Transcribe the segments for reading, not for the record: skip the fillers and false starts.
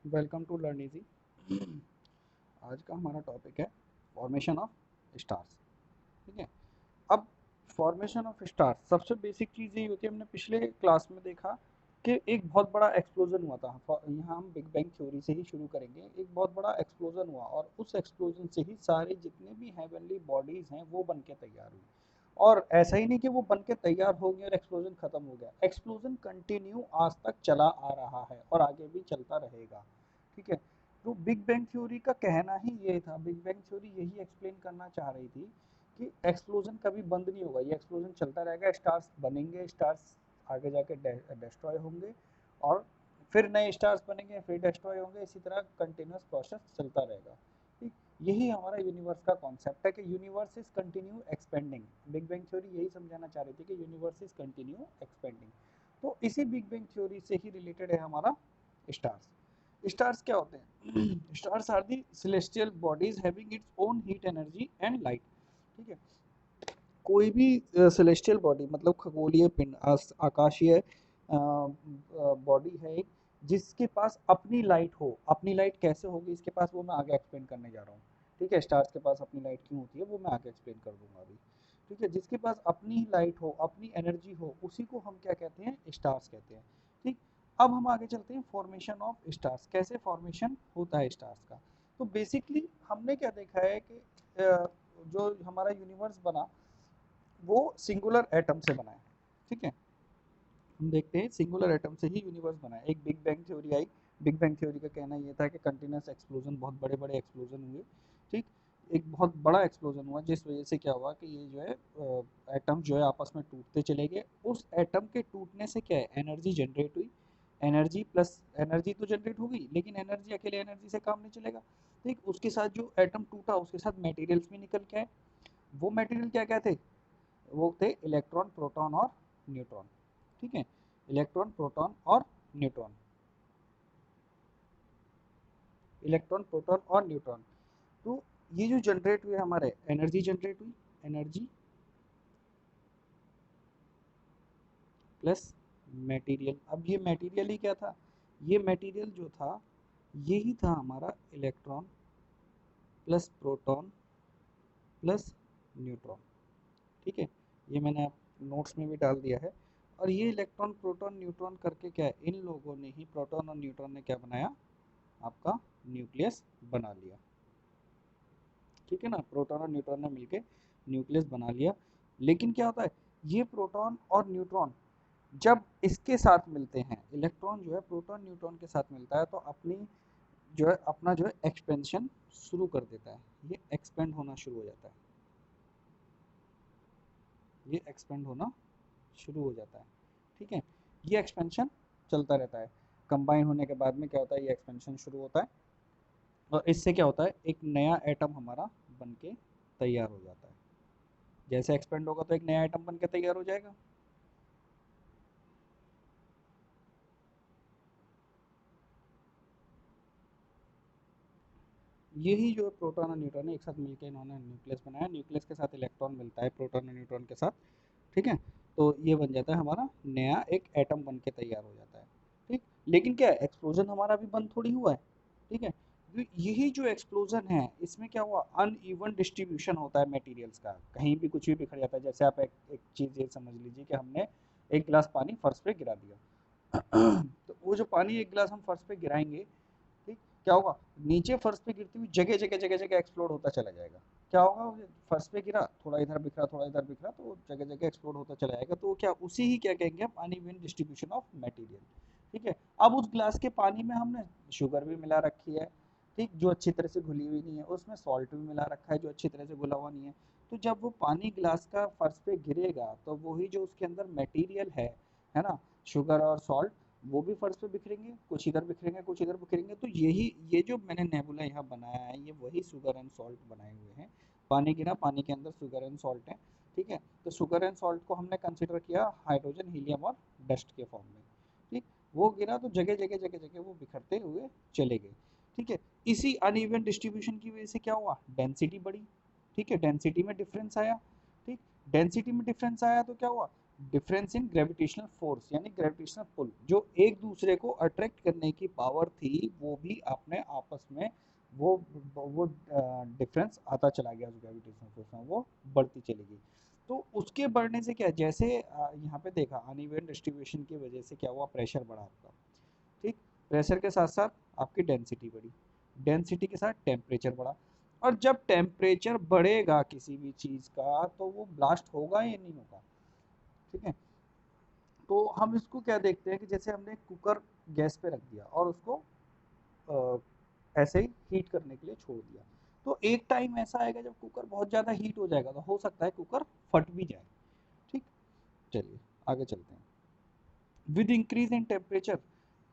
Welcome to learn easy. आज का हमारा टॉपिक है फॉर्मेशन ऑफ स्टार्स। ठीक है। अब फॉर्मेशन ऑफ स्टार्स सबसे बेसिक चीज़ यही होती है, हमने पिछले क्लास में देखा कि एक बहुत बड़ा एक्सप्लोजन हुआ था। यहाँ हम बिग बैंग थ्योरी से ही शुरू करेंगे। एक बहुत बड़ा एक्सप्लोजन हुआ और उस एक्सप्लोजन से ही सारे जितने भी हेवनली बॉडीज हैं वो बन के तैयार हुई। और ऐसा ही नहीं कि वो बन के तैयार हो गया और एक्सप्लोजन खत्म हो गया, एक्सप्लोजन कंटिन्यू आज तक चला आ रहा है और आगे भी चलता रहेगा। ठीक है। तो बिग बैंग थ्योरी का कहना ही ये था, बिग बैंग थ्योरी यही एक्सप्लेन करना चाह रही थी कि एक्सप्लोजन कभी बंद नहीं होगा, ये एक्सप्लोजन चलता रहेगा, स्टार्स बनेंगे, स्टार्स आगे जाके डिस्ट्रॉय होंगे और फिर नए स्टार्स बनेंगे, फिर डिस्ट्रॉय होंगे, इसी तरह कंटिन्यूस प्रोसेस चलता रहेगा। ठीक। यही हमारा यूनिवर्स का कॉन्सेप्ट है कि universe is continue expanding. Big bang theory यही समझाना चाह रही थी कि यूनिवर्स इज कंटिन्यू एक्सपेंडिंग। तो इसी बिग बैंग थ्योरी से ही रिलेटेड है हमारा स्टार्स। स्टार्स क्या होते हैं? Stars are the celestial bodies having its own heat energy and light. ठीक है। कोई भी सेलेस्टियल बॉडी मतलब खगोलीय पिंड, आकाशीय बॉडी है एक, जिसके पास अपनी लाइट हो। अपनी लाइट कैसे होगी इसके पास, वो मैं आगे एक्सप्लेन करने जा रहा हूँ। ठीक है। स्टार्स के पास अपनी लाइट क्यों होती है वो मैं आगे एक्सप्लेन कर दूंगा अभी। ठीक है। जिसके पास अपनी लाइट हो, अपनी एनर्जी हो, उसी को हम क्या कहते हैं? स्टार्स कहते हैं। ठीक। अब हम आगे चलते हैं फॉर्मेशन ऑफ स्टार्स, कैसे फॉर्मेशन होता है स्टार्स का। तो बेसिकली हमने क्या देखा है कि जो हमारा यूनिवर्स बना वो सिंगुलर एटम से बना है। ठीक है। हम देखते हैं सिंगुलर एटम से ही यूनिवर्स बना है। एक बिग बैंग थ्योरी आई। बिग बैंग थ्योरी का कहना ये था कि कंटिन्यूस एक्सप्लोजन, बहुत बड़े बड़े एक्सप्लोजन हुए। ठीक। एक बहुत बड़ा एक्सप्लोजन हुआ जिस वजह से क्या हुआ कि ये जो है एटम जो है आपस में टूटते चले गए। उस एटम के टूटने से क्या है, एनर्जी जनरेट हुई। एनर्जी प्लस एनर्जी तो जनरेट होगी, लेकिन एनर्जी अकेले एनर्जी से काम नहीं चलेगा। ठीक। उसके साथ जो एटम टूटा उसके साथ मटेरियल्स भी निकल के आए। वो मटेरियल क्या क्या थे? वो थे इलेक्ट्रॉन, प्रोटॉन और न्यूट्रॉन। ठीक है। इलेक्ट्रॉन, प्रोटॉन और न्यूट्रॉन। इलेक्ट्रॉन, प्रोटॉन और न्यूट्रॉन। तो ये जो जनरेट हुए हमारे, एनर्जी जनरेट हुई। Energy plus material. अब ये मटेरियल ही क्या था? ये मटेरियल जो था यही था हमारा electron plus proton plus neutron. ठीक है। ये मैंने आप नोट्स में भी डाल दिया है। और ये इलेक्ट्रॉन, प्रोटॉन, न्यूट्रॉन करके क्या है, इन लोगों ने ही, प्रोटॉन और न्यूट्रॉन ने क्या बनाया? आपका न्यूक्लियस बना लिया। ठीक है ना। प्रोटॉन और न्यूट्रॉन ने मिलके न्यूक्लियस बना लिया। लेकिन क्या होता है, ये प्रोटॉन और न्यूट्रॉन जब इसके साथ मिलते हैं, इलेक्ट्रॉन जो है प्रोटॉन न्यूट्रॉन के साथ मिलता है तो अपनी जो है अपना जो है एक्सपेंशन शुरू कर देता है। ये एक्सपेंड होना शुरू हो जाता है। ये एक्सपेंड होना शुरू हो जाता है। ठीक है। ये एक्सपेंशन चलता रहता है। कंबाइन होने के बाद में क्या होता है, ये एक्सपेंशन शुरू होता है और इससे क्या होता है, एक नया एटम हमारा बन के तैयार हो जाता है। जैसे एक्सपेंड होगा तो एक नया आइटम बन के तैयार हो जाएगा। यही जो प्रोटॉन और न्यूट्रॉन है एक साथ मिलकर इन्होंने न्यूक्लियस बनाया। न्यूक्लियस के साथ इलेक्ट्रॉन मिलता है प्रोटॉन और न्यूट्रॉन के साथ। ठीक है। तो ये बन जाता है हमारा नया एक एटम बन के तैयार हो जाता है। ठीक। लेकिन क्या है, एक्सप्लोजन हमारा भी बंद थोड़ी हुआ है। ठीक है। तो यही जो एक्सप्लोजन है इसमें क्या हुआ, अनइवन डिस्ट्रीब्यूशन होता है मटेरियल्स का, कहीं भी कुछ भी बिखर जाता है। जैसे आप एक चीज़ ये समझ लीजिए कि हमने एक गिलास पानी फर्श पे गिरा दिया। तो वो जो पानी एक गिलास हम फर्श पे गिराएंगे, ठीक, क्या होगा, नीचे फर्श पे गिरती हुई जगह जगह जगह जगह एक्सप्लोड होता चला जाएगा। क्या होगा, वो फर्श पे गिरा, थोड़ा इधर बिखरा, थोड़ा इधर बिखरा, तो जगह जगह एक्सप्लोड होता चला जाएगा। तो क्या, उसी ही क्या कहेंगे हम, अनइवन डिस्ट्रीब्यूशन ऑफ मटेरियल। ठीक है। अब उस ग्लास के पानी में हमने शुगर भी मिला रखी है, ठीक, जो अच्छी तरह से घुली हुई नहीं है। उसमें सॉल्ट भी मिला रखा है जो अच्छी तरह से घुला हुआ नहीं है। तो जब वो पानी ग्लास का फर्श पे गिरेगा तो वही जो उसके अंदर मटेरियल है ना, शुगर और सॉल्ट, वो भी फर्श पे बिखरेंगे, कुछ इधर बिखरेंगे कुछ इधर बिखरेंगे। तो यही, ये जो मैंने नेबुला यहाँ बनाया है ये वही शुगर एंड सॉल्ट बनाए हुए हैं। पानी गिरा, पानी के अंदर शुगर एंड सॉल्ट है। ठीक है। तो शुगर एंड सॉल्ट को हमने कंसिडर किया हाइड्रोजन, हीलियम और डस्ट के फॉर्म में। ठीक। वो गिरा तो जगह जगह जगह जगह वो बिखरते हुए चले गए। ठीक है। इसी अनइवन डिस्ट्रीब्यूशन की वजह से क्या हुआ, डेंसिटी बढ़ी। ठीक है। डेंसिटी में डिफरेंस आया। ठीक। डेंसिटी में डिफरेंस आया तो क्या हुआ, डिफरेंस इन ग्रेविटेशनल फोर्स यानी ग्रेविटेशनल पुल, जो एक दूसरे को अट्रैक्ट करने की पावर थी वो भी अपने आपस में वो वो डिफरेंस आता चला गया, उस ग्रेविटेशनल फोर्स में वो बढ़ती चली गई। तो उसके बढ़ने से क्या, जैसे यहाँ पे देखा अनइवन डिस्ट्रीब्यूशन की वजह से क्या हुआ, प्रेशर बढ़ा आपका। ठीक, प्रेशर के साथ साथ आपकी डेंसिटी बढ़ी, डेंसिटी के साथ टेम्परेचर बढ़ा, और जब टेम्परेचर बढ़ेगा किसी भी चीज़ का तो वो ब्लास्ट होगा या नहीं होगा। ठीक है, तो हम इसको क्या देखते हैं कि जैसे हमने कुकर गैस पे रख दिया और उसको ऐसे ही हीट करने के लिए छोड़ दिया, तो एक टाइम ऐसा आएगा जब कुकर बहुत ज़्यादा हीट हो जाएगा, तो हो सकता है कुकर फट भी जाए। ठीक, चलिए आगे चलते हैं। With increase in temperature,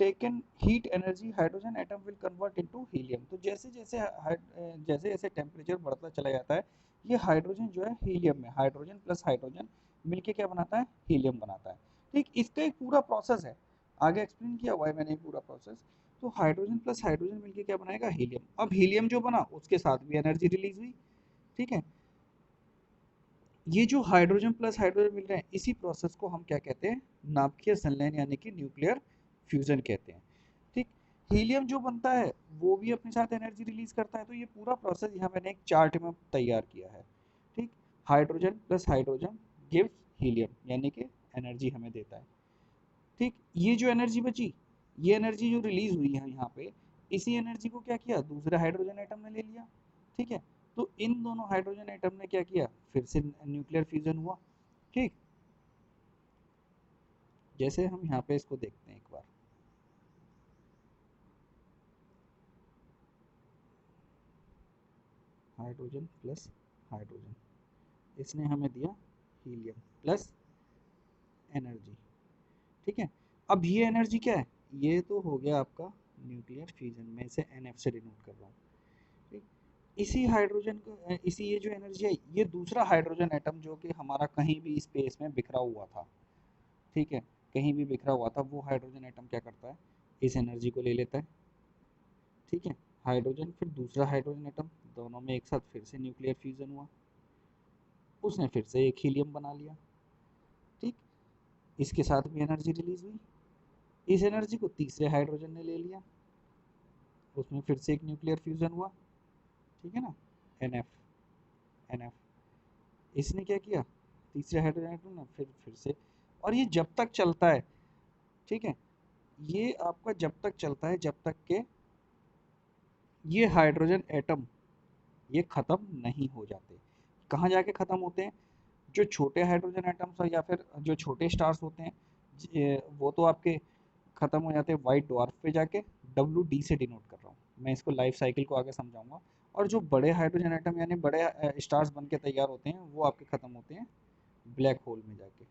taken heat energy, hydrogen atom will convert into helium। तो जैसे जैसे जैसे जैसे टेम्परेचर बढ़ता चला जाता है, ये हाइड्रोजन जो है हीलियम में, हाइड्रोजन प्लस हाइड्रोजन मिलके क्या बनाता है, हीलियम बनाता है। ठीक, इसका एक पूरा प्रोसेस है, आगे एक्सप्लेन किया हुआ है मैंने पूरा प्रोसेस। तो हाइड्रोजन प्लस हाइड्रोजन मिलके क्या बनाएगा, हीलियम। अब हीलियम जो बना उसके साथ भी एनर्जी रिलीज हुई। ठीक है, ये जो हाइड्रोजन प्लस हाइड्रोजन मिल रहे हैं, इसी प्रोसेस को हम क्या कहते हैं, नाभिकीय संलयन यानी कि न्यूक्लियर फ्यूजन कहते हैं। ठीक, हीलियम जो बनता है वो भी अपने साथ एनर्जी रिलीज करता है। तो ये पूरा प्रोसेस यहाँ मैंने एक चार्ट में तैयार किया है। ठीक, hydrogen plus hydrogen gives helium यानी कि एनर्जी हमें देता है। ठीक, ये जो एनर्जी बची, ये एनर्जी जो रिलीज हुई है यहाँ पे, इसी एनर्जी को क्या किया, दूसरे हाइड्रोजन एटम ने ले लिया। ठीक है, तो इन दोनों हाइड्रोजन एटम ने क्या किया, फिर से न्यूक्लियर फ्यूजन हुआ। ठीक, जैसे हम यहाँ पे इसको देखते हैं एक बार, हाइड्रोजन प्लस हाइड्रोजन, इसने हमें दिया हीलियम प्लस एनर्जी। ठीक है, अब ये एनर्जी क्या है, ये तो हो गया आपका न्यूक्लियर फ्यूजन, में से NF से डिनोट कर रहा हूँ। ठीक, इसी हाइड्रोजन को, इसी ये जो एनर्जी है, ये दूसरा हाइड्रोजन एटम जो कि हमारा कहीं भी स्पेस में बिखरा हुआ था, ठीक है, कहीं भी बिखरा हुआ था, वो हाइड्रोजन एटम क्या करता है, इस एनर्जी को ले लेता है। ठीक है, हाइड्रोजन फिर दूसरा हाइड्रोजन एटम, दोनों में एक साथ फिर से न्यूक्लियर फ्यूजन हुआ, उसने फिर से एक हीलियम बना लिया। ठीक, इसके साथ भी एनर्जी रिलीज हुई, इस एनर्जी को तीसरे हाइड्रोजन ने ले लिया, उसमें फिर से एक न्यूक्लियर फ्यूजन हुआ। ठीक है ना, NF, इसने क्या किया, तीसरे हाइड्रोजन एटम ने फिर से, और ये जब तक चलता है, ठीक है, ये आपका जब तक चलता है जब तक के ये हाइड्रोजन एटम ये ख़त्म नहीं हो जाते। कहाँ जाके ख़त्म होते हैं, जो छोटे हाइड्रोजन एटम्स या फिर जो छोटे स्टार्स होते हैं, वो तो आपके ख़त्म हो जाते हैं वाइट डॉर्फ पे जाके, WD से डिनोट कर रहा हूँ मैं इसको, लाइफ साइकिल को आगे समझाऊंगा। और जो बड़े हाइड्रोजन एटम यानी बड़े स्टार्स बन के तैयार होते हैं, वो आपके ख़त्म होते हैं ब्लैक होल में जाके।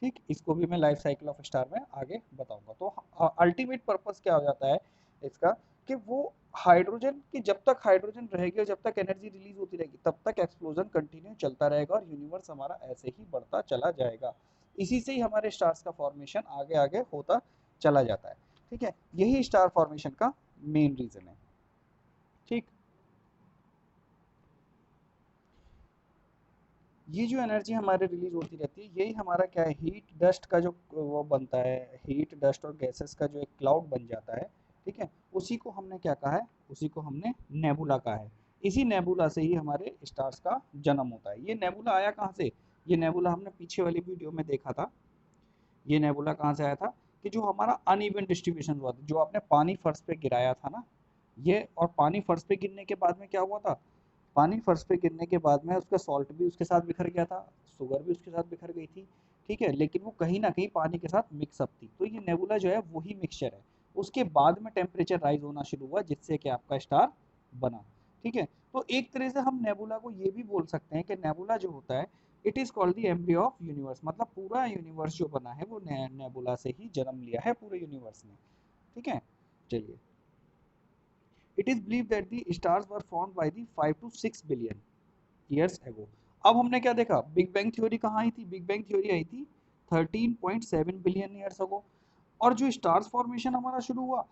ठीक, इसको भी मैं लाइफ साइकिल ऑफ स्टार में आगे बताऊंगा। तो अल्टीमेट पर्पस क्या हो जाता है इसका, कि वो हाइड्रोजन की, जब तक हाइड्रोजन रहेगी और जब तक एनर्जी रिलीज होती रहेगी, तब तक एक्सप्लोजन कंटिन्यू चलता रहेगा और यूनिवर्स हमारा ऐसे ही बढ़ता चला जाएगा। इसी से ही हमारे स्टार्स का फॉर्मेशन आगे आगे होता चला जाता है। ठीक है, यही स्टार फॉर्मेशन का मेन रीजन है। ठीक, ये जो एनर्जी हमारे रिलीज होती रहती है, यही हमारा क्या है, हीट डस्ट का जो वो बनता है, हीट डस्ट और गैसेस का जो एक क्लाउड बन जाता है। ठीक है, उसी को हमने क्या कहा है, उसी को हमने नेबुला कहा है। इसी नेबुला से ही हमारे स्टार्स का जन्म होता है। ये नेबुला आया कहाँ से, ये नेबुला हमने पीछे वाली वीडियो में देखा था। ये नेबुला कहाँ से आया था, कि जो हमारा अनइवन डिस्ट्रीब्यूशन हुआ था, जो आपने पानी फर्श पे गिराया था ना, ये, और पानी फर्श पे गिरने के बाद में क्या हुआ था, पानी फर्श पे गिरने के बाद में उसका सॉल्ट भी उसके साथ बिखर गया था, शुगर भी उसके साथ बिखर गई थी। ठीक है, लेकिन वो कहीं ना कहीं पानी के साथ मिक्सअप थी, तो ये नेबुला जो है वही मिक्सचर है। उसके बाद में टेम्परेचर राइज होना शुरू हुआ, जिससे कि आपका स्टार बना। ठीक है, तो एक तरह से हम नेबुला को ये भी बोल सकते हैं कि नेबुला जो होता है, it is called the embryo of universe, मतलब पूरा यूनिवर्स जो बना है वो नेबुला से ही जन्म लिया है पूरे यूनिवर्स ने। ठीक है, चलिए, it is believed that the stars were formed by the 5 to 6 billion years ago। अब हमने क्या देखा, बिग बैंग थ्योरी कहाँ आई थी, बिग बैंग थ्योरी आई थी 13.7 बिलियन ईयर्स अगो। और जो स्टार्स फॉर्मेशन हमारा शुरू हुआ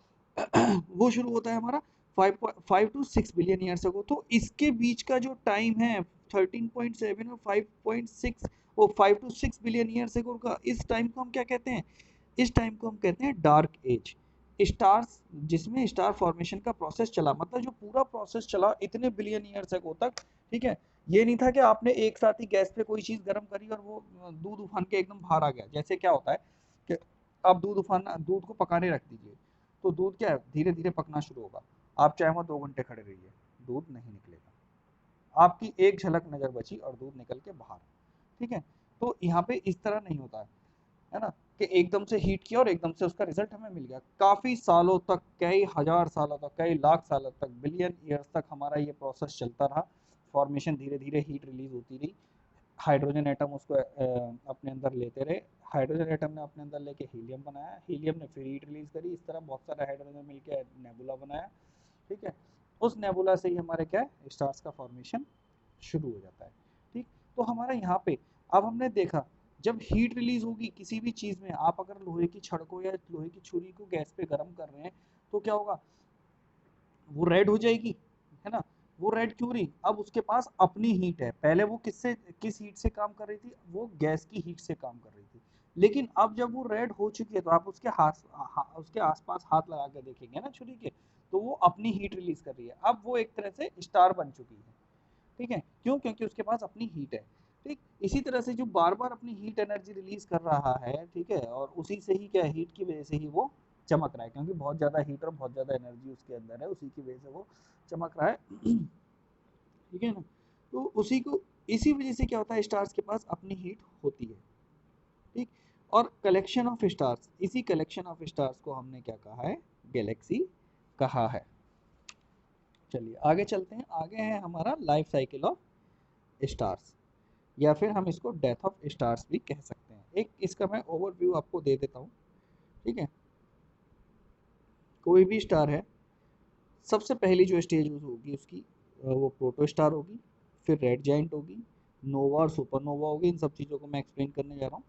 वो शुरू होता है हमारा 5 टू 6 बिलियन ईयर्स अगो। तो इसके बीच का जो टाइम है 13.7 और 5.6 वो 5 to 6 बिलियन ईयर्स एगो का, इस टाइम को हम क्या कहते हैं? इस टाइम को हम कहते हैं डार्क एज। स्टार्स, जिसमें स्टार फॉर्मेशन का प्रोसेस चला, मतलब जो पूरा प्रोसेस चला इतने बिलियन ईयर्स एगो तक, ठीक है। ये नहीं था कि आपने एक साथ ही गैस पे कोई चीज गर्म करी और वो दूध उफान के एकदम बाहर आ गया। जैसे क्या होता है कि आप दूध को पकाने रख दीजिए, तो दूध क्या है, धीरे धीरे पकना शुरू होगा। आप चाहे वहाँ 2 घंटे खड़े रहिए, दूध नहीं निकलेगा। आपकी एक झलक नजर बची और दूध निकल के बाहर, ठीक है। तो यहाँ पे इस तरह नहीं होता है ना, कि एकदम से हीट किया और एकदम से उसका रिजल्ट हमें मिल गया। काफी सालों तक, कई हजार सालों तक, कई लाख सालों तक, बिलियन ईयर्स तक हमारा ये प्रोसेस चलता रहा। फॉर्मेशन, धीरे धीरे हीट रिलीज होती रही, हाइड्रोजन एटम उसको अपने अंदर लेते रहे। हाइड्रोजन एटम ने अपने अंदर लेके हीलियम बनाया, हीलियम ने फिर हीट रिलीज करी, इस तरह बहुत सारे हाइड्रोजन मिलकर नेबुला बनाया, ठीक है। उस नेबुला से ही हमारे क्या है, स्टार्स का फॉर्मेशन शुरू हो जाता है, ठीक। तो हमारा यहाँ पे अब हमने देखा, जब हीट रिलीज होगी किसी भी चीज में, आप अगर लोहे की छड़ को या लोहे की छुरी को गैस पे गर्म कर रहे हैं, तो क्या होगा, वो रेड हो जाएगी, है ना। वो रेड क्यों रही, अब उसके पास अपनी हीट है। पहले वो किस हीट से काम कर रही थी, वो गैस की हीट से काम कर रही थी। लेकिन अब जब वो रेड हो चुकी है, तो आप उसके आसपास हाथ लगा के देखेंगे ना छुरी के, तो वो अपनी हीट रिलीज कर रही है। अब वो एक तरह से स्टार बन चुकी है, ठीक है। क्यों? क्योंकि उसके पास अपनी हीट है, ठीक। इसी तरह से जो बार बार अपनी हीट एनर्जी रिलीज कर रहा है, ठीक है, और उसी से ही क्या, हीट की वजह से ही वो चमक रहा है, क्योंकि बहुत ज्यादा हीट और बहुत ज्यादा एनर्जी उसके अंदर है, उसी की वजह से वो चमक रहा है। ठीक है ना। तो इसी वजह से क्या होता है, स्टार्स के पास अपनी हीट होती है, ठीक। और कलेक्शन ऑफ स्टार्स, इसी कलेक्शन ऑफ स्टार्स को हमने क्या कहा है, गैलेक्सी कहा है। चलिए आगे चलते हैं। आगे है हमारा लाइफ साइकिल ऑफ स्टार्स, या फिर हम इसको डेथ ऑफ स्टार्स भी कह सकते हैं। एक इसका मैं ओवरव्यू आपको दे देता हूँ, ठीक है। कोई भी स्टार है, सबसे पहली जो स्टेज होगी उसकी, वो प्रोटो स्टार होगी, फिर रेड जाइंट होगी, नोवा और सुपरनोवा होगी। इन सब चीज़ों को मैं एक्सप्लेन करने जा रहा हूँ।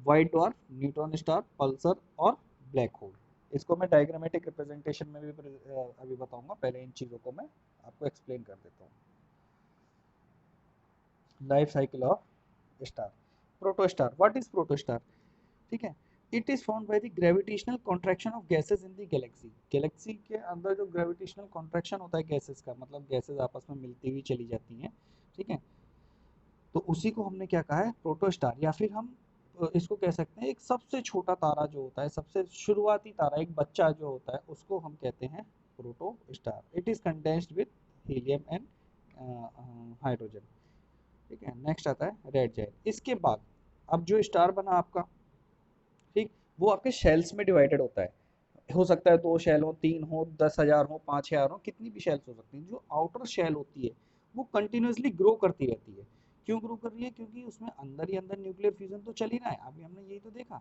White dwarf, neutron star, Pulsar और ब्लैक होल। इसको मैं डायग्रामेटिक रिप्रेजेंटेशन में भी अभी बताऊंगा, पहले इन चीज़ों को मैं आपको एक्सप्लेन कर देता हूँ। Life cycle of star. Protostar, what is protostar, ठीक है। It is found by the gravitational contraction of gases in the Galaxy. Galaxy के अंदर जो ग्रेविटेशनल कॉन्ट्रैक्शन होता है गैसेस का, मतलब गैसेस आपस में मिलती हुई चली जाती हैं, ठीक है। तो उसी को हमने क्या कहा है, प्रोटोस्टार। या फिर हम इसको कह सकते हैं एक सबसे छोटा तारा जो होता है, सबसे शुरुआती तारा, एक बच्चा जो होता है, उसको हम कहते हैं protostar. It is condensed with helium and hydrogen, ठीक है। नेक्स्ट आता है रेड जाइंट। इसके बाद अब जो स्टार बना आपका, ठीक, वो आपके शेल्स में डिवाइडेड होता है। हो सकता है 2 शेल हो, 3 हो, 10,000 हो, 5,000 हो, कितनी भी शेल्स हो सकती हैं। जो आउटर शेल होती है वो कंटिन्यूसली ग्रो करती रहती है। क्यों ग्रो कर रही है? क्योंकि उसमें अंदर ही अंदर न्यूक्लियर फ्यूजन तो चल ही रहा है। अभी हमने यही तो देखा,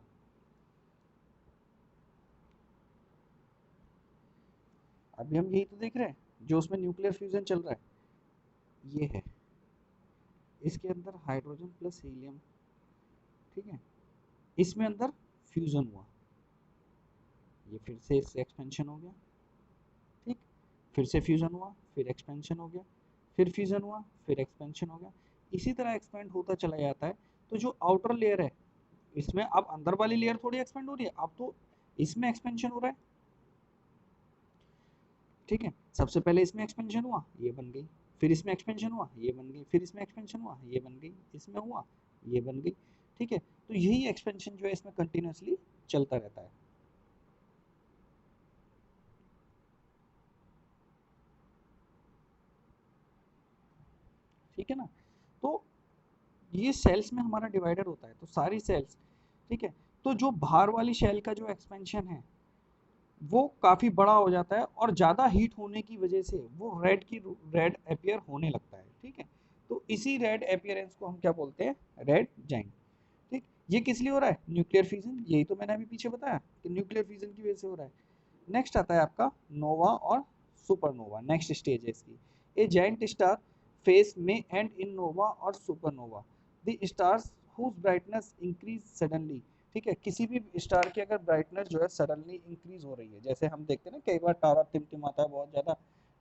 अभी हम यही तो देख रहे हैं, जो उसमें न्यूक्लियर फ्यूजन चल रहा है ये है। इसके अंदर हाइड्रोजन प्लस हीलियम, ठीक है, इसमें अंदर फ्यूजन हुआ, ये फिर से इससे एक्सपेंशन हो गया, ठीक, फिर से फ्यूजन हुआ, फिर एक्सपेंशन हो गया, फिर फ्यूजन हुआ, फिर एक्सपेंशन हो गया। इसी तरह एक्सपेंड होता चला जाता है। तो जो आउटर लेयर है, इसमें अब अंदर वाली लेयर थोड़ी एक्सपेंड हो रही है, अब तो इसमें एक्सपेंशन हो रहा है, ठीक है। सबसे पहले इसमें एक्सपेंशन हुआ, ये बन गई, फिर इसमें एक्सपेंशन हुआ, ये बन गई, फिर इसमें एक्सपेंशन हुआ, ये बन गई, इसमें हुआ, ये बन गई, ठीक है। तो यही एक्सपेंशन जो है इसमें कंटिन्यूसली चलता रहता है, ठीक है ना। तो ये सेल्स में हमारा डिवाइडर होता है, तो सारी सेल्स, ठीक है। तो जो बाहर वाली शेल का जो एक्सपेंशन है वो काफ़ी बड़ा हो जाता है, और ज़्यादा हीट होने की वजह से वो रेड अपियर होने लगता है, ठीक है। तो इसी रेड अपियरेंस को हम क्या बोलते हैं, रेड जाइंट, ठीक। ये किस लिए हो रहा है, न्यूक्लियर फ्यूजन, यही तो मैंने अभी पीछे बताया कि न्यूक्लियर फ्यूजन की वजह से हो रहा है। नेक्स्ट आता है आपका नोवा और सुपरनोवा, नेक्स्ट स्टेज है इसकी। ए जायंट स्टार फेस में एंड इन नोवा और supernova, the stars whose brightness increase suddenly, ठीक है। किसी भी स्टार की अगर ब्राइटनेस जो है सडनली इंक्रीज हो रही है, जैसे हम देखते हैं ना कई बार तारा टिमटिमाता है बहुत ज़्यादा,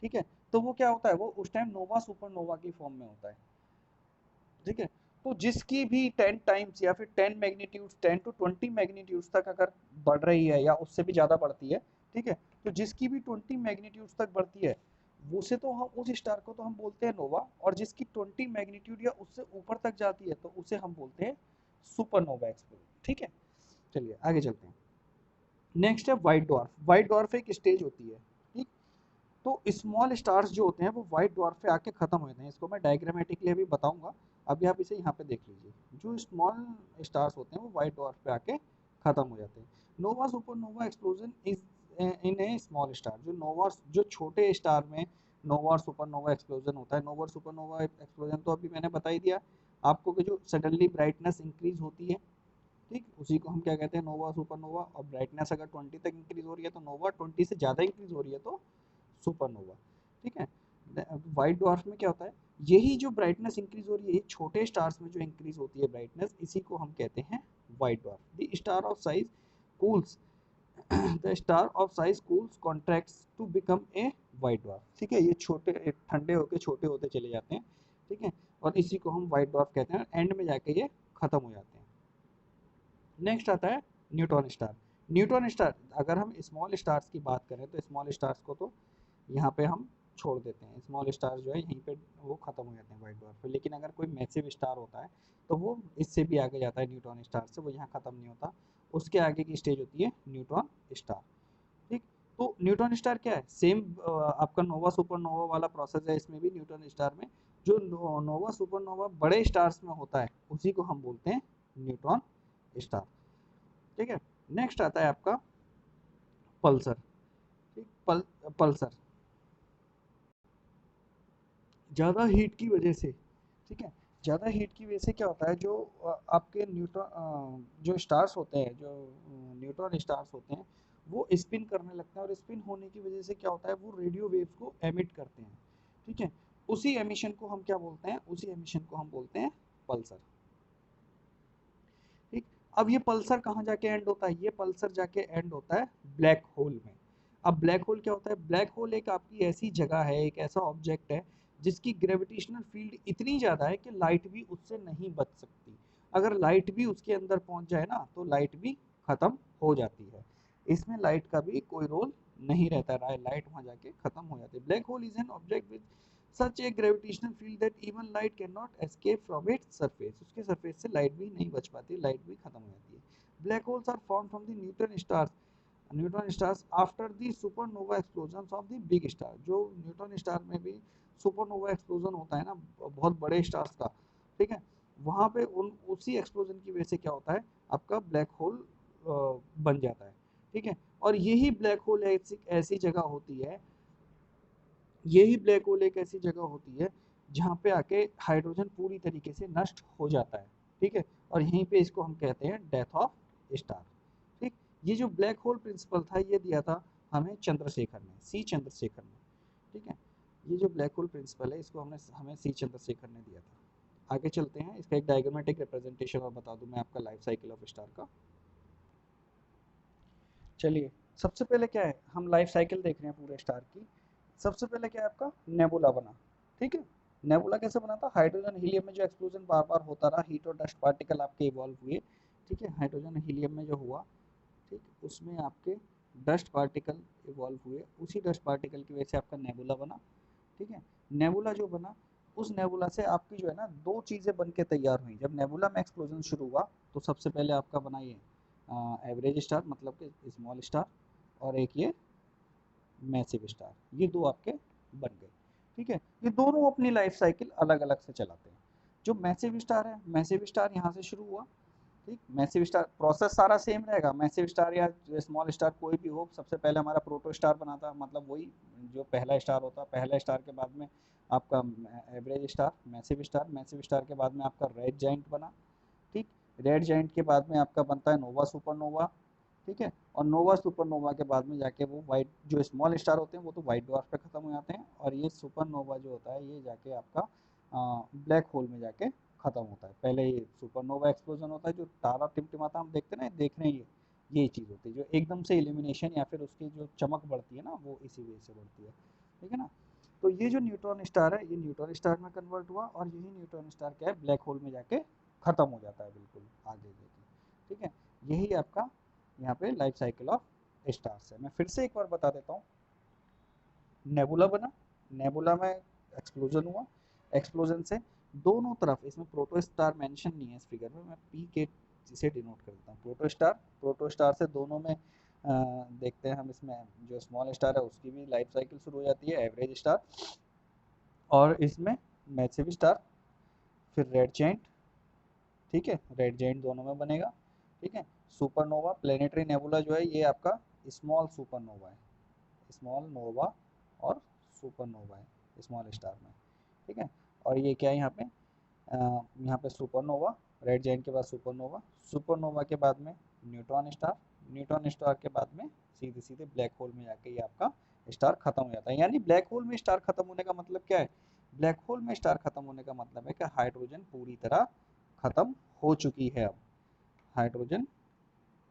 ठीक है, तो वो क्या होता है, वो उस टाइम नोवा सुपरनोवा की फॉर्म में होता है, ठीक है। तो जिसकी भी 10 टाइम्स या फिर 10 मैग्नीट्यूड्स 10 टू 20 मैग्नीट्यूड्स तक अगर बढ़ रही है या उससे भी ज़्यादा बढ़ती है, ठीक है, तो जिसकी भी 20 मैग्नीट्यूड्स तक बढ़ती है उसे तो हम उस स्टार को तो हम बोलते हैं नोवा, और जिसकी 20 मैग्नीट्यूड या उससे ऊपर तक जाती है तो उसे हम बोलते हैं सुपरनोवा एक्सप्लोजन। ठीक है, चलिए आगे चलते हैं। नेक्स्ट है व्हाइट डॉर्फ। व्हाइट डॉर्फ एक स्टेज होती है, ठीक। तो स्मॉल स्टार्स जो होते हैं वो व्हाइट डॉर्फ पे आके खत्म हो जाते हैं। इसको मैं डायग्रामेटिकली अभी बताऊंगा, अभी आप इसे यहाँ पे देख लीजिए। जो स्मॉल स्टार्स होते हैं वो व्हाइट डॉर्फ पे आके खत्म हो जाते हैं। Nova supernova explosion is in a small star. जो नोवा, जो छोटे स्टार में नोवा और सुपरनोवा एक्सप्लोजन होता है। नोवा और सुपरनोवा एक्सप्लोजन तो अभी मैंने बता ही दिया आपको कि जो सडनली ब्राइटनेस इंक्रीज होती है, ठीक, उसी को हम क्या कहते हैं, नोवा सुपरनोवा। और ब्राइटनेस अगर 20 तक इंक्रीज हो रही है तो नोवा, 20 से ज़्यादा इंक्रीज हो रही है तो सुपरनोवा। ठीक है। व्हाइट डॉर्फ में क्या होता है, यही जो ब्राइटनेस इंक्रीज हो रही है छोटे स्टार्स में जो इंक्रीज होती है ब्राइटनेस, इसी को हम कहते हैं white dwarf. The star of size cools the star of size cools contracts to become a white dwarf. ठीक है, ये छोटे ठंडे होके छोटे होते चले जाते हैं, ठीक है, और इसी को हम व्हाइट डॉर्फ कहते हैं। एंड में जाके ये खत्म हो जाते हैं। नेक्स्ट आता है न्यूट्रॉन स्टार। न्यूट्रॉन स्टार, अगर हम स्मॉल स्टार्स की बात करें तो स्मॉल स्टार्स को तो यहाँ पे हम छोड़ देते हैं। स्मॉल स्टार जो है यहीं पे वो खत्म हो जाते हैं व्हाइट डॉर्फ पे। लेकिन अगर कोई मैसिव स्टार होता है तो वो इससे भी आगे जाता है न्यूट्रॉन स्टार से, वो यहाँ खत्म नहीं होता। उसके आगे की स्टेज होती है न्यूट्रॉन स्टार। ठीक। तो न्यूट्रॉन स्टार क्या है, सेम आपका नोवा सुपरनोवा वाला प्रोसेस है इसमें भी। न्यूट्रॉन स्टार में जो नोवा सुपरनोवा बड़े स्टार्स में होता है उसी को हम बोलते हैं न्यूट्रॉन स्टार। ठीक है। नेक्स्ट आता है आपका पल्सर। ठीक, पल्सर ज़्यादा हीट की वजह से, ठीक है, ज़्यादा हीट की वजह से क्या होता है, जो आपके न्यूट्रॉन जो स्टार्स होते हैं, जो न्यूट्रॉन स्टार्स होते हैं, वो स्पिन करने लगते हैं। और स्पिन होने की वजह से क्या होता है, वो रेडियो वेव्स को एमिट करते हैं। ठीक है, उसी एमिशन को हम क्या बोलते हैं, उसी एमिशन को हम बोलते हैं पल्सर। ठीक। अब ये पल्सर कहाँ जाके एंड होता है, ये पल्सर जाके एंड होता है ब्लैक होल में। अब ब्लैक होल क्या होता है, ब्लैक होल एक आपकी ऐसी जगह है, एक ऐसा ऑब्जेक्ट है जिसकी ग्रेविटेशनल फील्ड इतनी ज़्यादा है कि लाइट भी उससे नहीं बच सकती। अगर लाइट भी उसके अंदर पहुंच जाए ना तो लाइट भी खत्म हो जाती है। इसमें लाइट का भी कोई रोल नहीं रहता है, लाइट वहां जाके खत्म हो जाती है। Black hole is an object with such A gravitational field that even light can not escape from its surface. उसके सरफेस से लाइट भी नहीं बच पाती, लाइट भी खत्म हो जाती है। Black holes are form from the neutron stars after the supernova explosion of the big star. जो न्यूट्रॉन स्टार में भी सुपरनोवा एक्सप्लोजन होता है ना बहुत बड़े स्टार्स का, ठीक है, वहाँ पे उन उसी एक्सप्लोजन की वजह से क्या होता है, आपका ब्लैक होल बन जाता है। ठीक है, और यही ब्लैक होल ऐसी ऐसी जगह होती है, यही ब्लैक होल एक ऐसी जगह होती है जहाँ पे आके हाइड्रोजन पूरी तरीके से नष्ट हो जाता है। ठीक है, और यहीं पे इसको हम कहते हैं डेथ ऑफ स्टार। ठीक, ये जो ब्लैक होल प्रिंसिपल था ये दिया था हमें चंद्रशेखर ने, सी चंद्रशेखर ने। ठीक है, ये जो ब्लैक होल प्रिंसिपल है इसको हमने हमें सी चंद्रशेखर ने दिया था। आगे चलते हैं, इसका एक डायग्रामेटिक रिप्रेजेंटेशन और बता दूं मैं आपका लाइफ साइकिल ऑफ स्टार का। चलिए, सबसे पहले क्या है, हम लाइफ साइकिल देख रहे हैं पूरे स्टार की। सबसे पहले क्या है, आपका नेबुला बना। ठीक है, नेबुला कैसे बना था, हाइड्रोजन हीलियम में जो एक्सप्लोजन बार बार होता रहा, हीट और डस्ट पार्टिकल आपके इवॉल्व हुए। ठीक है, हाइड्रोजन हीलियम में जो हुआ, ठीक, उसमें आपके डस्ट पार्टिकल इवॉल्व हुए, उसी डस्ट पार्टिकल की वजह से आपका नेबुला बना। ठीक है, नेबुला जो बना, उस नेबुला से आपकी जो है ना दो चीज़ें बन के तैयार हुई। जब नेबुला में एक्सप्लोजन शुरू हुआ तो सबसे पहले आपका बना ये एवरेज स्टार, मतलब कि स्मॉल स्टार, और एक ये मैसिव स्टार। ये दो आपके बन गए। ठीक है, ये दोनों अपनी लाइफ साइकिल अलग अलग से चलाते हैं। जो मैसिव स्टार है, मैसिव स्टार यहाँ से शुरू हुआ। ठीक, मैसिव स्टार प्रोसेस सारा सेम रहेगा, मैसिव स्टार या स्मॉल स्टार कोई भी हो। सबसे पहले हमारा प्रोटो स्टार बना था, मतलब वही जो पहला स्टार होता है। पहला स्टार के बाद में आपका एवरेज स्टार, मैसिव स्टार के बाद में आपका रेड जाइंट बना। ठीक, रेड जाइंट के बाद में आपका बनता है नोवा सुपरनोवा। ठीक है, और नोवा सुपरनोवा के बाद में जाके वो वाइट, जो स्मॉल स्टार होते हैं वो तो वाइट डॉर्फ पे खत्म हो जाते हैं, और ये सुपरनोवा जो होता है ये जाके आपका ब्लैक होल में जाके खत्म होता है। पहले ये सुपरनोवा एक्सप्लोजन होता है, जो तारा टिमटिमाता हम देखते हैं ना, देख रहे हैं ये, यही चीज़ होती है जो एकदम से इल्यूमिनेशन या फिर उसकी जो चमक बढ़ती है ना वो इसी वजह से बढ़ती है। ठीक है ना। तो ये जो न्यूट्रॉन स्टार है ये न्यूट्रॉन स्टार में कन्वर्ट हुआ और यही न्यूट्रॉन स्टार क्या है ब्लैक होल में जाके खत्म हो जाता है बिल्कुल आगे जाके। ठीक है, यही आपका यहाँ पे लाइफ साइकिल ऑफ स्टार्स है। मैं फिर से एक बार बता देता हूँ। नेबुला बना, नेबुला में एक्सप्लोजन हुआ, एक्सप्लोजन से दोनों तरफ, इसमें प्रोटो स्टार मेंशन नहीं है इस फिगर में, मैं पी के से डिनोट कर देता हूँ। प्रोटो स्टार से दोनों में देखते हैं हम, इसमें जो स्मॉल स्टार है उसकी भी लाइफ साइकिल शुरू हो जाती है, एवरेज स्टार, और इसमें मैसिव स्टार, फिर रेड जायंट। ठीक है, रेड जायंट दोनों में बनेगा। ठीक है, सुपरनोवा, प्लेनेटरी नेबुला जो है ये आपका स्मॉल सुपरनोवा है, स्मॉल नोवा और सुपरनोवा है स्मॉल स्टार में। ठीक है, और ये क्या है यहाँ पे सुपरनोवा, रेड जायंट के बाद सुपरनोवा, सुपरनोवा के बाद में न्यूट्रॉन स्टार, न्यूट्रॉन स्टार के बाद में सीधे सीधे ब्लैक होल में जाके ये आपका स्टार खत्म हो जाता है। यानी ब्लैक होल में स्टार खत्म होने का मतलब क्या है? ब्लैक होल में स्टार खत्म होने का मतलब है कि हाइड्रोजन पूरी तरह खत्म हो चुकी है। अब हाइड्रोजन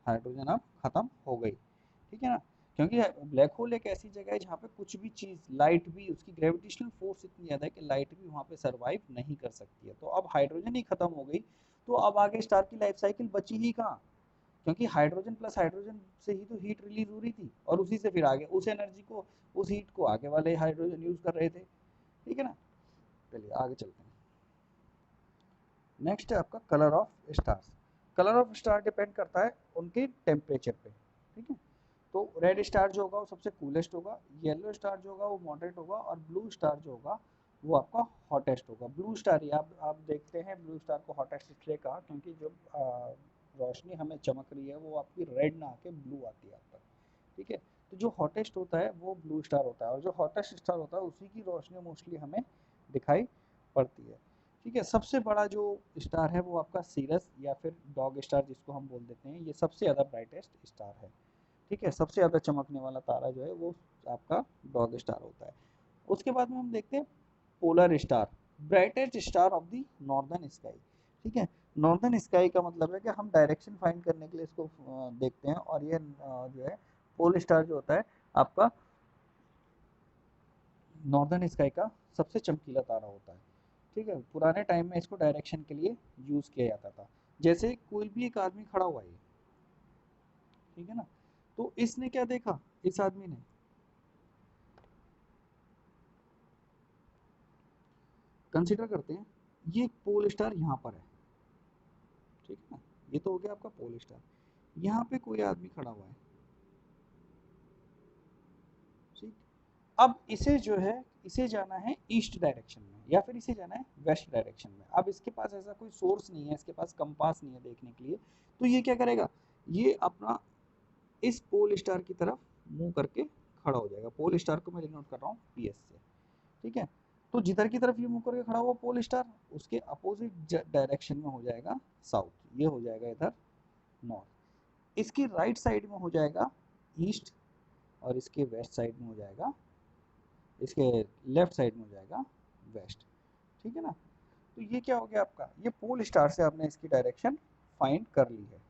हाइड्रोजन अब खत्म हो गई। ठीक है ना, क्योंकि ब्लैक होल एक ऐसी जगह है जहाँ पे कुछ भी चीज़, लाइट भी, उसकी ग्रेविटेशनल फोर्स इतनी ज़्यादा है कि लाइट भी वहाँ पे सरवाइव नहीं कर सकती है। तो अब हाइड्रोजन ही खत्म हो गई, तो अब आगे स्टार की लाइफ साइकिल बची ही कहाँ? क्योंकि हाइड्रोजन प्लस हाइड्रोजन से ही तो हीट रिलीज हो रही थी, और उसी से फिर आगे उस एनर्जी को, उस हीट को आगे वाले हाइड्रोजन यूज कर रहे थे। ठीक है ना, चलिए आगे चलते हैं। नेक्स्ट है आपका colour of stars. Colour of star depend करता है उनके टेम्परेचर पे। ठीक है, तो रेड स्टार जो होगा वो सबसे कूलेस्ट होगा, येलो स्टार जो होगा वो मॉडरेट होगा, और ब्लू स्टार जो होगा वो आपका हॉटेस्ट होगा। ब्लू स्टार ही आप देखते हैं, ब्लू स्टार को हॉटेस्ट इसलिए कहा क्योंकि जब रोशनी हमें चमक रही है वो आपकी रेड ना आके ब्लू आती है आप तक। ठीक है, तो जो हॉटेस्ट होता है वो ब्लू स्टार होता है, और जो हॉटेस्ट स्टार होता है उसी की रोशनी मोस्टली हमें दिखाई पड़ती है। ठीक है, सबसे बड़ा जो स्टार है वो आपका सीरस या फिर डॉग स्टार जिसको हम बोल देते हैं, ये सबसे ज़्यादा ब्राइटेस्ट स्टार है। ठीक है, सबसे ज़्यादा चमकने वाला तारा जो है वो आपका डॉग स्टार होता है। उसके बाद में हम देखते हैं polar star, brightest star of the northern sky. ठीक है, नॉर्दर्न स्काई का मतलब है कि हम डायरेक्शन फाइंड करने के लिए इसको देखते हैं, और ये जो है पोल स्टार जो होता है आपका नॉर्दर्न स्काई का सबसे चमकीला तारा होता है। ठीक है, पुराने टाइम में इसको डायरेक्शन के लिए यूज़ किया जाता था। जैसे कोई भी एक आदमी खड़ा हुआ है, ठीक है ना, तो इसने क्या देखा, इस आदमी ने कंसिडर करते हैं ये पोल स्टार यहाँ पर है। ठीक है ना, ये तो हो गया आपका पोल स्टार। यहाँ पे कोई आदमी खड़ा हुआ है। ठीक, अब इसे जो है, इसे जाना है ईस्ट डायरेक्शन में या फिर इसे जाना है वेस्ट डायरेक्शन में। अब इसके पास ऐसा कोई सोर्स नहीं है, इसके पास कंपास नहीं है देखने के लिए, तो ये क्या करेगा, ये अपना इस पोल स्टार की तरफ मुंह करके खड़ा हो जाएगा। पोल स्टार को मैं डिनोट कर रहा हूँ पीएस से। ठीक है, तो जिधर की तरफ ये मुंह करके खड़ा हुआ पोल स्टार, उसके अपोजिट डायरेक्शन में हो जाएगा साउथ, ये हो जाएगा इधर नॉर्थ, इसकी राइट साइड में हो जाएगा ईस्ट, और इसके वेस्ट साइड में हो जाएगा, इसके लेफ्ट साइड में हो जाएगा वेस्ट। ठीक है ना, तो ये क्या हो गया आपका, ये पोल स्टार से आपने इसकी डायरेक्शन फाइंड कर ली है।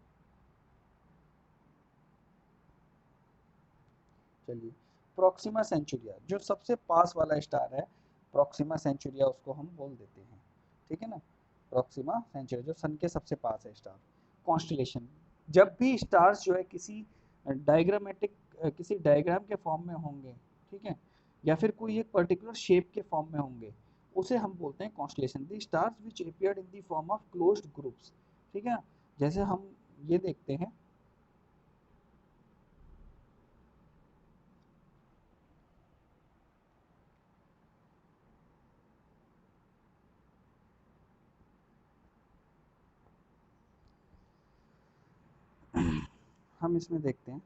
चलिए, प्रोक्सिमा सेंचुरिया जो सबसे पास वाला स्टार है, प्रोक्सिमा सेंचुरिया उसको हम बोल देते हैं। ठीक है ना, प्रोक्सिमा सेंचुरिया जो सन के सबसे पास है स्टार। कॉन्स्टलेशन, जब भी स्टार्स जो है किसी डायग्रामेटिक, किसी डायग्राम के फॉर्म में होंगे, ठीक है, या फिर कोई एक पर्टिकुलर शेप के फॉर्म में होंगे, उसे हम बोलते हैं constellation. The stars which appeared in the form of closed groups. ठीक है ना, जैसे हम ये देखते हैं, हम इसमें देखते हैं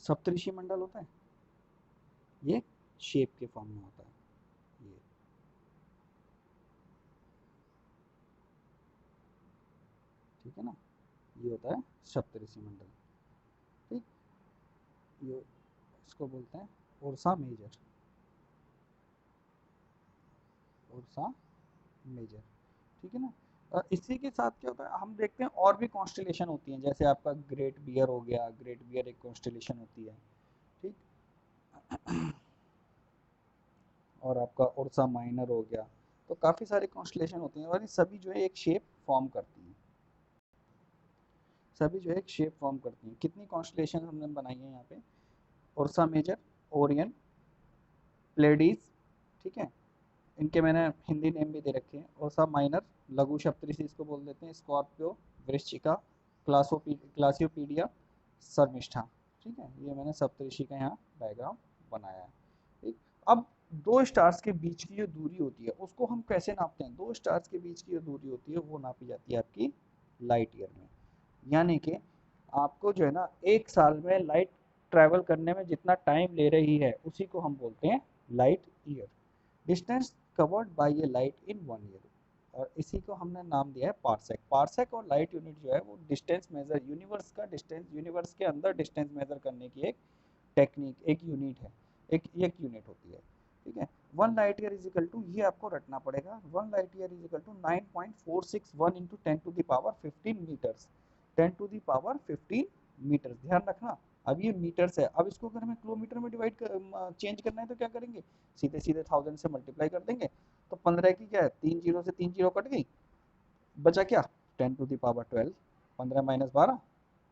सप्तऋषि मंडल होता है, ये शेप के फॉर्म में होता है ये। ठीक है ना, ये होता है सप्तऋषि मंडल। ठीक, ये इसको बोलते हैं उर्सा मेजर, उर्सा मेजर। ठीक है ना, इसी के साथ क्या होता है, हम देखते हैं और भी कॉन्स्टलेशन होती हैं, जैसे आपका ग्रेट बियर हो गया, ग्रेट बियर एक कॉन्स्टलेशन होती है। ठीक, और आपका उर्सा माइनर हो गया। तो काफ़ी सारे कॉन्स्टलेशन होते हैं और ये सभी जो है एक शेप फॉर्म करती हैं, सभी जो है एक शेप फॉर्म करती हैं। कितनी कॉन्स्टलेशन हमने बनाई है यहाँ पे? उर्सा मेजर, ओरियन, प्लेडीज, ठीक है, इनके मैंने हिंदी नेम भी दे रखे हैं। उर्सा माइनर, लघु सप्तऋषि इसको बोल देते हैं, स्कॉर्पियो, वृश्चिका, क्लासियोपीडिया, शर्मिष्ठा। ठीक है, ये मैंने सप्तऋषि का यहाँ डायग्राम बनाया है। ठीक, अब दो स्टार्स के बीच की जो दूरी होती है उसको हम कैसे नापते हैं? दो स्टार्स के बीच की जो दूरी होती है वो नापी जाती है आपकी लाइट ईयर में। यानी कि आपको जो है ना, एक साल में लाइट ट्रैवल करने में जितना टाइम ले रही है उसी को हम बोलते हैं light year. Distance covered by A light in 1 year, और इसी को हमने नाम दिया है पार्सेक। पार्सेक और लाइट यूनिट जो है वो डिस्टेंस मेजर, यूनिवर्स का डिस्टेंस, यूनिवर्स के अंदर डिस्टेंस मेजर करने की एक टेक्निक, एक यूनिट है, एक यूनिट होती है। ठीक है, 1 light year is equal to, ये आपको रटना पड़ेगा, 1 light year is equal to 9.461 into 10⁻15 metres, 10⁻15 metres, ध्यान रखना। अब ये मीटर्स है, अब इसको अगर हमें किलोमीटर में डिवाइड कर चेंज करना है तो क्या करेंगे? सीधे सीधे 1000 से मल्टीप्लाई कर देंगे। तो 15 की क्या है, 3 जीरो से 3 जीरो कट गई, बचा क्या? 10⁻12, 15 - 12,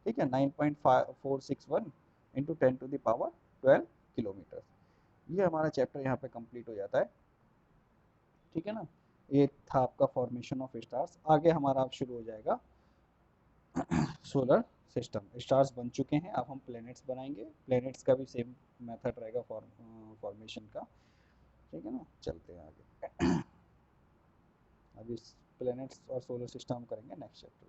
ठीक है, 9.461 इंटू 10⁻12 किलोमीटर। ये हमारा चैप्टर यहाँ पे कंप्लीट हो जाता है। ठीक है ना, ये था आपका फॉर्मेशन ऑफ स्टार्स। आगे हमारा अब शुरू हो जाएगा सोलर सिस्टम। स्टार्स बन चुके हैं, अब हम प्लैनेट्स बनाएंगे। प्लैनेट्स का भी सेम मेथड रहेगा फॉर्मेशन का। ठीक है ना, चलते हैं आगे। अभी प्लैनेट्स और सोलर सिस्टम करेंगे नेक्स्ट चैप्टर।